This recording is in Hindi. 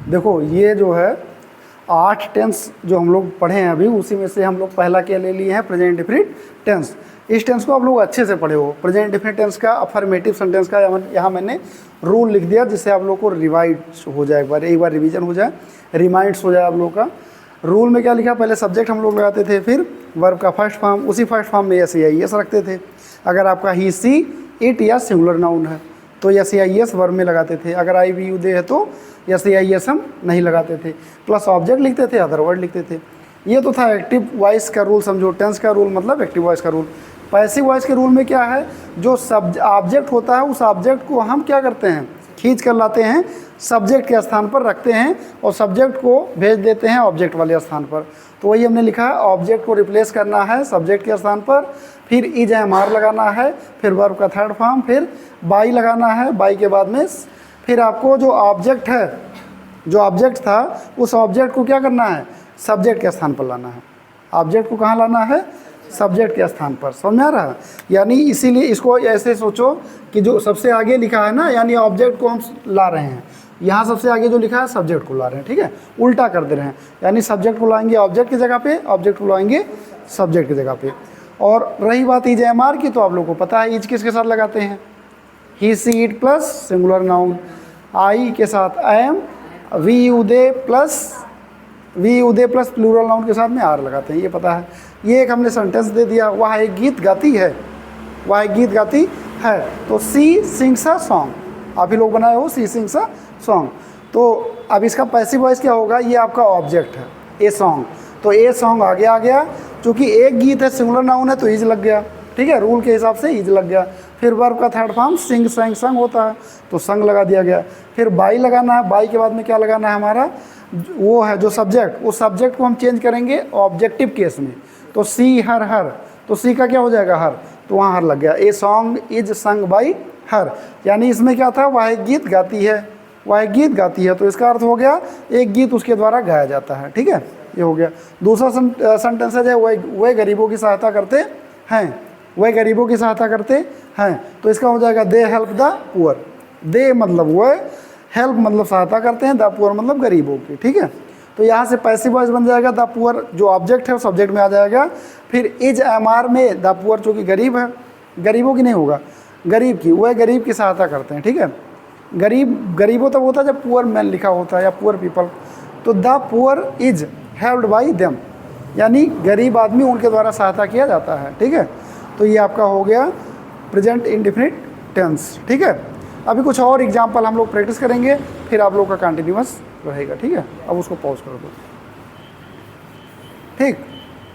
देखो ये जो है 8 टेंस जो हम लोग पढ़े हैं अभी, उसी में से हम लोग पहला क्या ले लिए हैं, प्रेजेंट इंडेफिनिट टेंस। इस टेंस को आप लोग अच्छे से पढ़े हो। प्रेजेंट इंडेफिनिट टेंस का अफर्मेटिव सेंटेंस का यहाँ मैंने रूल लिख दिया, जिससे आप लोग को रिवाइड हो जाए, एक बार रिवीजन हो जाए, रिमाइंड्स हो जाए आप लोग का। रूल में क्या लिखा, पहले सब्जेक्ट हम लोग लगाते थे, फिर वर्ब का फर्स्ट फॉर्म, उसी फर्स्ट फॉर्म में एस आई एस रखते थे। अगर आपका ही, सी, इट या सिंगुलर नाउन है तो एस आई एस वर्ब में लगाते थे। अगर आई वी यू दे है तो एस आई एस हम नहीं लगाते थे, प्लस ऑब्जेक्ट लिखते थे, अदर वर्ड लिखते थे। ये तो था एक्टिव वॉइस का रूल, समझो। टेंस का रूल मतलब एक्टिव वॉइस का रूल। पैसिव वॉइस के रूल में क्या है, जो ऑब्जेक्ट होता है उस ऑब्जेक्ट को हम क्या करते हैं, खींच कर लाते हैं, सब्जेक्ट के स्थान पर रखते हैं और सब्जेक्ट को भेज देते हैं ऑब्जेक्ट वाले स्थान पर। तो वही हमने लिखा है, ऑब्जेक्ट को रिप्लेस करना है सब्जेक्ट के स्थान पर, फिर इज एम आर लगाना है, फिर वर्ब का थर्ड फॉर्म, फिर बाई लगाना है, बाई के बाद में फिर आपको जो ऑब्जेक्ट है, जो ऑब्जेक्ट था उस ऑब्जेक्ट को क्या करना है, सब्जेक्ट के स्थान पर लाना है। ऑब्जेक्ट को कहाँ लाना है, सब्जेक्ट के स्थान पर। समझ में आ रहा है? यानी इसीलिए इसको ऐसे सोचो कि जो सबसे आगे लिखा है ना, यानी ऑब्जेक्ट को हम ला रहे हैं, यहाँ सबसे आगे जो लिखा है सब्जेक्ट को ला रहे हैं, ठीक है, उल्टा कर दे रहे हैं। यानी सब्जेक्ट को लाएंगे ऑब्जेक्ट की जगह पे, ऑब्जेक्ट को लाएंगे सब्जेक्ट की जगह पे। और रही बात इज एम आर की, तो आप लोगों को पता है इज किसके साथ लगाते हैं, he, she, it plus singular noun, I के साथ am, we you they plus plural noun के साथ में आर लगाते हैं, ये पता है। ये एक हमने सेंटेंस दे दिया, वह एक गीत गाती है, वह एक गीत गाती है, तो सी सिंग्स अ सॉन्ग। आप ही लोग बनाए हो, सी सिंग्स अ सॉन्ग। तो अब इसका पैसिव वॉइस क्या होगा, ये आपका ऑब्जेक्ट है, ए सॉन्ग, तो ए सॉन्ग आगे आ गया। चूँकि एक गीत है, सिंगुलर नाउन है, तो इज लग गया, ठीक है, रूल के हिसाब से इज लग गया। फिर वर्ब का थर्ड फॉर्म सिंग, संग, संग होता है, तो संग लगा दिया गया। फिर बाई लगाना है, बाई के बाद में क्या लगाना है हमारा, वो है जो सब्जेक्ट, उस सब्जेक्ट को हम चेंज करेंगे ऑब्जेक्टिव केस में, तो सी, हर, हर, तो सी का क्या हो जाएगा, हर, तो वहाँ हर लग गया। ए सॉन्ग इज संग बाई हर, यानी इसमें क्या था, वह एक गीत गाती है, वह एक गीत गाती है, तो इसका अर्थ हो गया एक गीत उसके द्वारा गाया जाता है, ठीक है, ये हो गया। दूसरा सेंटेंस है, वह गरीबों की सहायता करते हैं, वह गरीबों की सहायता करते हैं, तो इसका हो जाएगा दे हेल्प द पुअर। दे मतलब वह, हेल्प मतलब सहायता करते हैं, द पुअर मतलब गरीबों की, ठीक है। तो यहाँ से पैसिव वॉइस बन जाएगा, द पुअर जो ऑब्जेक्ट है वो सब्जेक्ट में आ जाएगा। फिर इज एम आर में द पुअर, जो कि गरीब है, गरीबों की नहीं होगा, गरीब की, वह गरीब की सहायता करते हैं, ठीक है। गरीबों तब होता है जब पुअर मैन लिखा होता है या पुअर पीपल, तो the poor is helped by them, यानी गरीब आदमी उनके द्वारा सहायता किया जाता है, ठीक है। तो ये आपका हो गया प्रेजेंट इंडेफिनिट टेंस, ठीक है। अभी कुछ और एग्जाम्पल हम लोग प्रैक्टिस करेंगे, फिर आप लोग का कंटिन्यूअस रहेगा, ठीक है। अब उसको पॉज कर दो, ठीक।